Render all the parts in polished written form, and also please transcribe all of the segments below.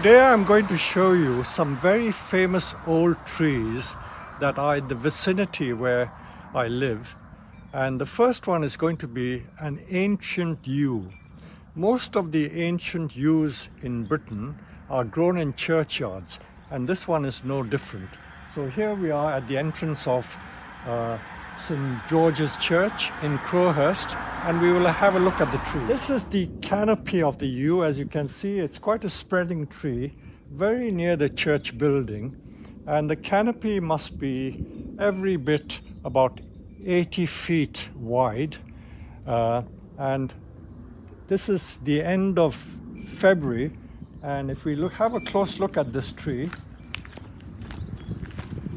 Today I'm going to show you some very famous old trees that are in the vicinity where I live. And the first one is going to be an ancient yew. Most of the ancient yews in Britain are grown in churchyards, and this one is no different. So here we are at the entrance of St. George's Church in Crowhurst, and we will have a look at the tree. This is the canopy of the yew. As you can see, it's quite a spreading tree, very near the church building, and the canopy must be every bit about 80 feet wide, and this is the end of February. And if we have a close look at this tree,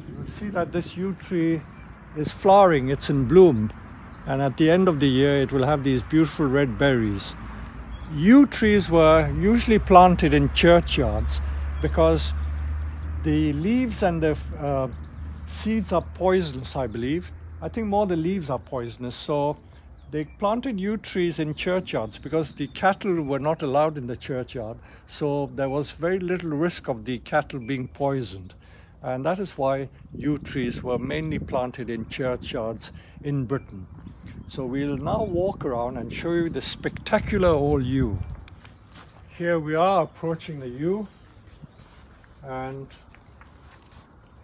you will see that this yew tree is flowering, it's in bloom, and at the end of the year it will have these beautiful red berries. Yew trees were usually planted in churchyards because the leaves and the seeds are poisonous, I believe. I think more the leaves are poisonous, so they planted yew trees in churchyards because the cattle were not allowed in the churchyard, so there was very little risk of the cattle being poisoned. And that is why yew trees were mainly planted in churchyards in Britain. So we'll now walk around and show you the spectacular old yew. Here we are approaching the yew, and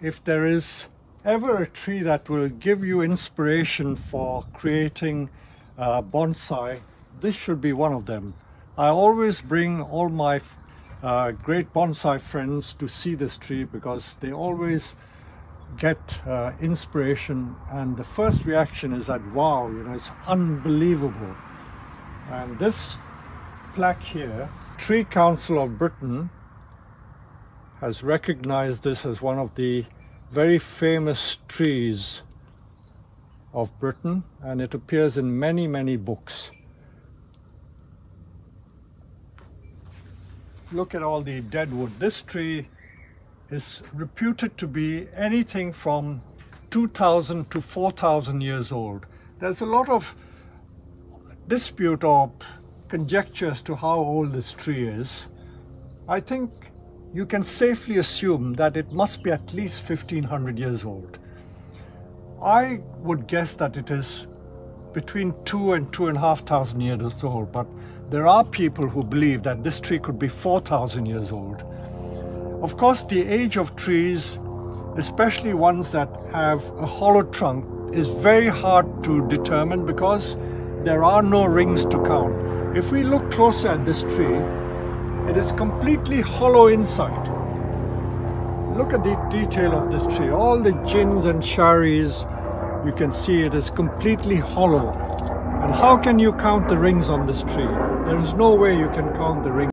if there is ever a tree that will give you inspiration for creating bonsai, this should be one of them. I always bring all my great bonsai friends to see this tree because they always get inspiration, and the first reaction is that, wow, you know, it's unbelievable. And this plaque here, Tree Council of Britain has recognized this as one of the very famous trees of Britain, and it appears in many books. Look at all the dead wood. This tree is reputed to be anything from 2,000 to 4,000 years old. There's a lot of dispute or conjecture as to how old this tree is. I think you can safely assume that it must be at least 1,500 years old. I would guess that it is between 2,000 and 2,500 years old, but there are people who believe that this tree could be 4,000 years old. Of course, the age of trees, especially ones that have a hollow trunk, is very hard to determine because there are no rings to count. If we look closer at this tree, it is completely hollow inside. Look at the detail of this tree. All the gins and sharis, you can see it is completely hollow. And how can you count the rings on this tree? There is no way you can count the rings.